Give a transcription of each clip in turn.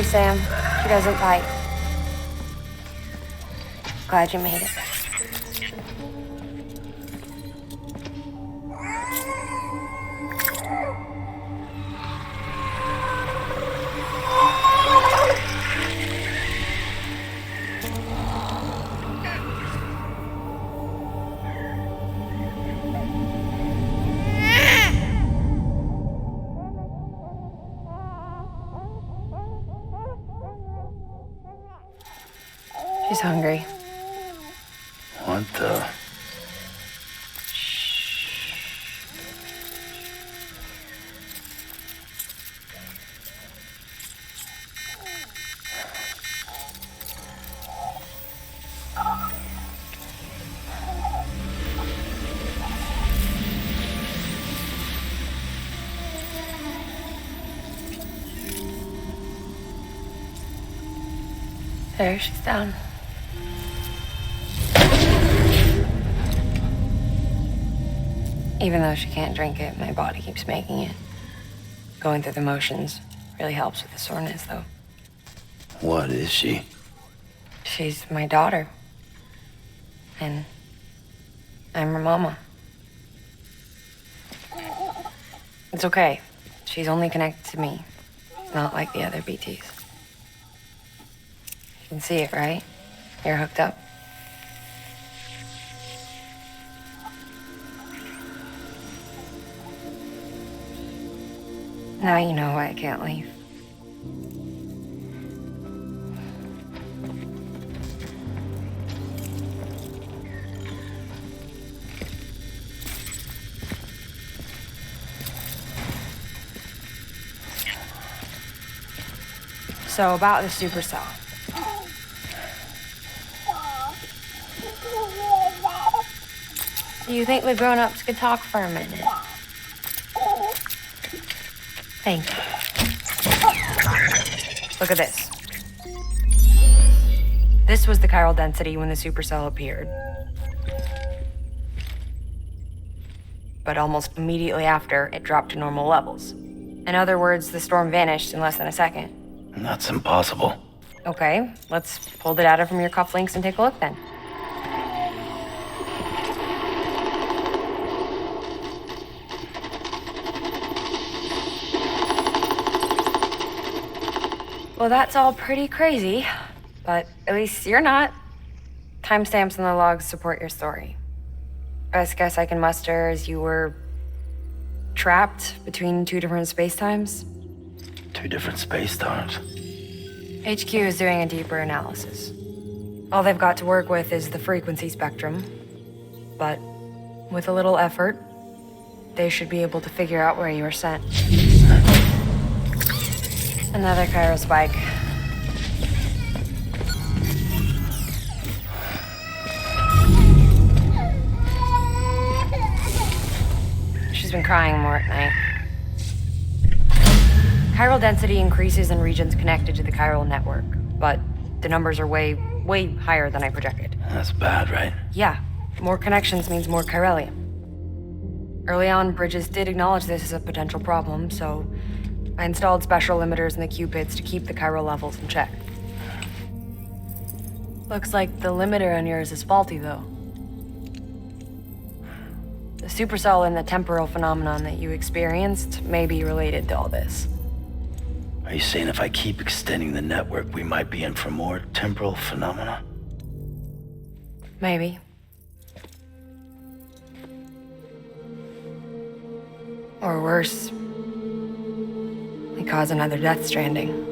Sam. She doesn't bite. Glad you made it. She's hungry. What the? There, she's down. Even though she can't drink it, my body keeps making it. Going through the motions really helps with the soreness, though. What is she? She's my daughter. And I'm her mama. It's okay. She's only connected to me. It's not like the other BTs. You can see it, right? You're hooked up. Now you know why I can't leave. So about the supercell. Do you think the grown-ups could talk for a minute? Thank you. Look at this. This was the chiral density when the supercell appeared. But almost immediately after, it dropped to normal levels. In other words, the storm vanished in less than a second. That's impossible. Okay, let's pull the data from your cufflinks and take a look then. Well, that's all pretty crazy, but at least you're not. Timestamps in the logs support your story. Best guess I can muster is you were trapped between two different spacetimes. Two different space times. HQ is doing a deeper analysis. All they've got to work with is the frequency spectrum, but with a little effort, they should be able to figure out where you were sent. Another chiral spike. She's been crying more at night. Chiral density increases in regions connected to the chiral network, but the numbers are way higher than I projected. That's bad, right? Yeah, more connections means more chiralium. Early on, Bridges did acknowledge this as a potential problem, so I installed special limiters in the Q-pits to keep the chiral levels in check. Looks like the limiter on yours is faulty, though. The supercell and the temporal phenomenon that you experienced may be related to all this. Are you saying if I keep extending the network, we might be in for more temporal phenomena? Maybe. Or worse, we cause another death stranding.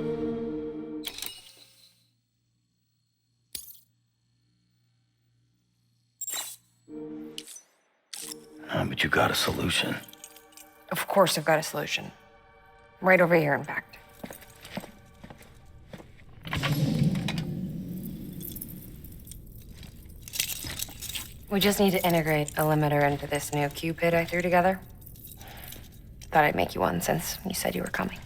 But you got a solution. Of course I've got a solution. Right over here, in fact. We just need to integrate a limiter into this new Q-pid I threw together. Thought I'd make you one since you said you were coming.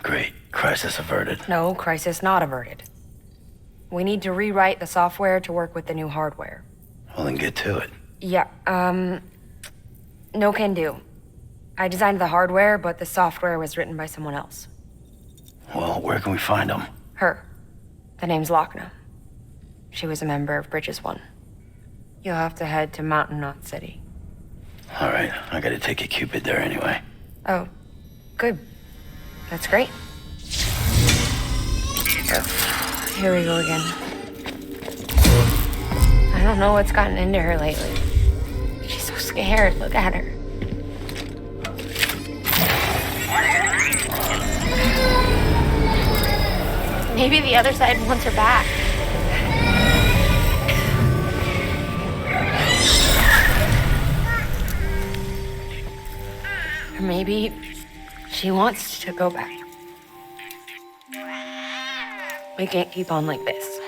Great. Crisis averted. No, crisis not averted. We need to rewrite the software to work with the new hardware. Well, then get to it. Yeah, no can do. I designed the hardware, but the software was written by someone else. Well, where can we find them? Her. The name's Lochna. She was a member of Bridges 1. You'll have to head to Mountain Knot City. All right, I gotta take a Cupid there anyway. Oh, good. That's great. Here we go again. I don't know what's gotten into her lately. She's so scared. Look at her. Maybe the other side wants her back. Or maybe she wants to go back. We can't keep on like this.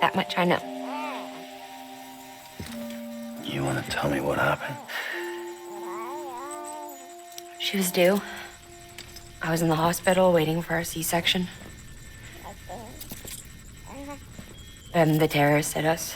That much I know. You wanna tell me what happened? She was due. I was in the hospital waiting for a C-section. Then the terrorists hit us.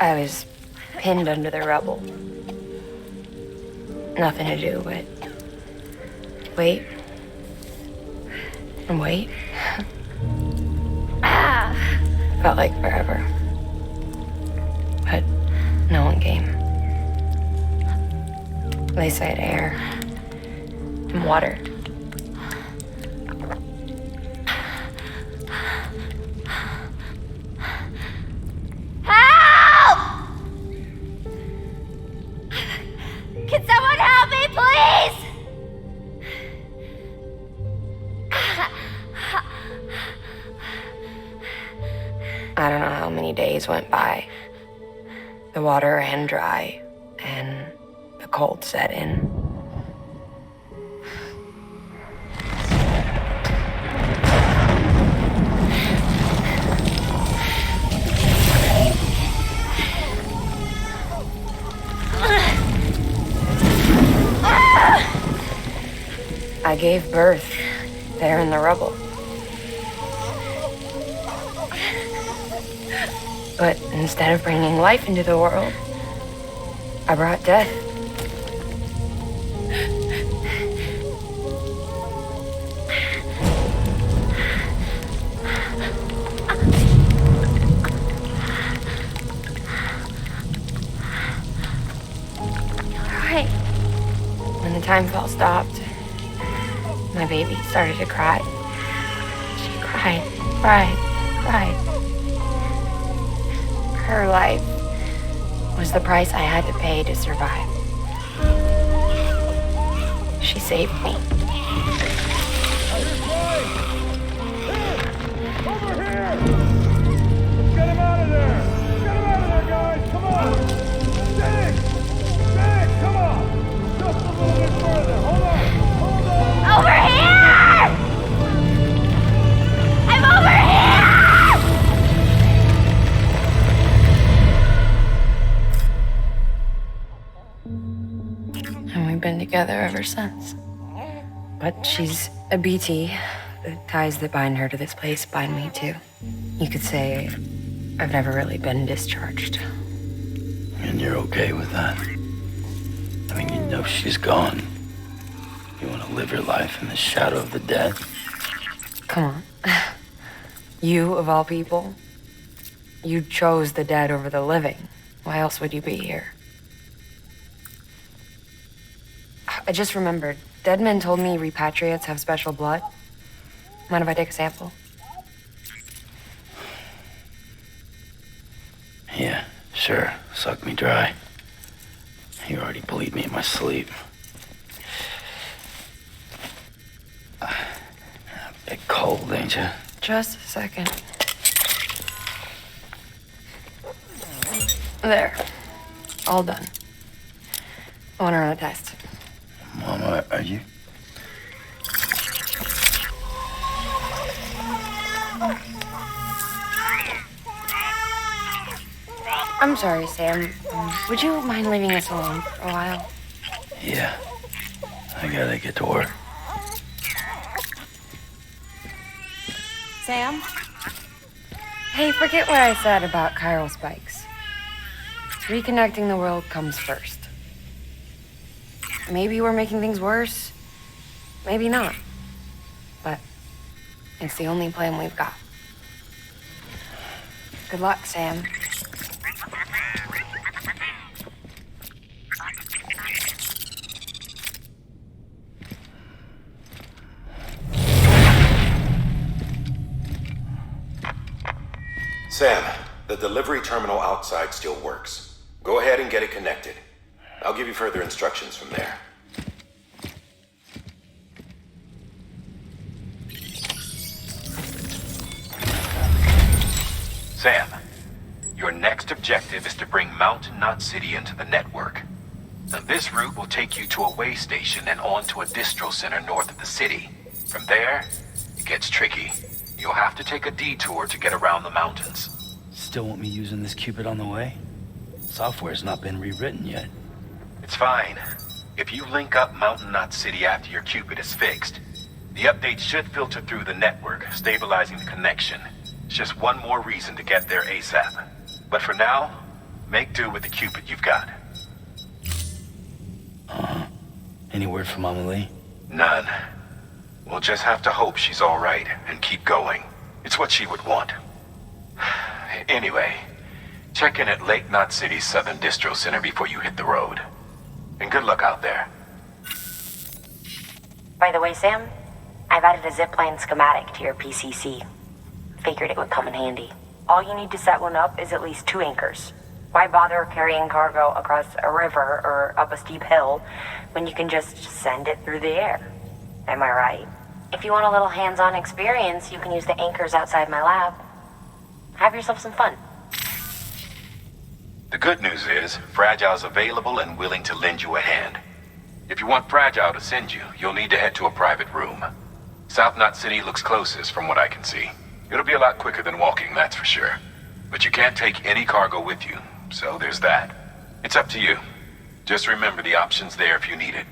I was pinned under the rubble. Nothing to do but wait and wait. Felt like forever. But no one came. They said air and water. Can someone help me, please? I don't know how many days went by. The water ran dry, and the cold set in. I gave birth there in the rubble. But instead of bringing life into the world, I brought death. Right. When the time fell stopped, my baby started to cry. She cried, cried, cried. Her life was the price I had to pay to survive. She saved me. Over here! Let's get him out of there! Get him out of there, guys! Come on! Dig! Dig! Come on! Just a little bit further. Hold on! Hold on! Over here! I'm over here! together ever since. But she's a BT. The ties that bind her to this place bind me too. You could say I've never really been discharged. And you're okay with that? I mean, you know she's gone. You want to live your life in the shadow of the dead? Come on. You, of all people, you chose the dead over the living. Why else would you be here? I just remembered. Dead men told me repatriates have special blood. Mind if I take a sample? Yeah, sure. Suck me dry. You already bleed me in my sleep. A bit cold, ain't you? Just a second. There. All done. I want to run a test. Mama, are you? I'm sorry, Sam. Would you mind leaving us alone for a while? Yeah. I gotta get to work. Sam? Hey, forget what I said about chiral spikes. Reconnecting the world comes first. Maybe we're making things worse. Maybe not. But it's the only plan we've got. Good luck, Sam. Sam, the delivery terminal outside still works. Go ahead and get it connected. I'll give you further instructions from there. Sam, your next objective is to bring Mountain Knot City into the network. Now, this route will take you to a way station and on to a distro center north of the city. From there, it gets tricky. You'll have to take a detour to get around the mountains. Still want me using this Cupid on the way? Software's not been rewritten yet. It's fine. If you link up Mountain Knot City after your Cupid is fixed, the updates should filter through the network, stabilizing the connection. It's just one more reason to get there ASAP. But for now, make do with the Cupid you've got. Any word from Mama Lee? None. We'll just have to hope she's all right and keep going. It's what she would want. Anyway, check in at Lake Knot City's Southern Distro Center before you hit the road. And good luck out there. By the way, Sam, I've added a zipline schematic to your PCC. Figured it would come in handy. All you need to set one up is at least 2 anchors. Why bother carrying cargo across a river or up a steep hill when you can just send it through the air? Am I right? If you want a little hands-on experience, you can use the anchors outside my lab. Have yourself some fun. The good news is, Fragile's available and willing to lend you a hand. If you want Fragile to send you, you'll need to head to a private room. South Knot City looks closest from what I can see. It'll be a lot quicker than walking, that's for sure. But you can't take any cargo with you, so there's that. It's up to you. Just remember the option's there if you need it.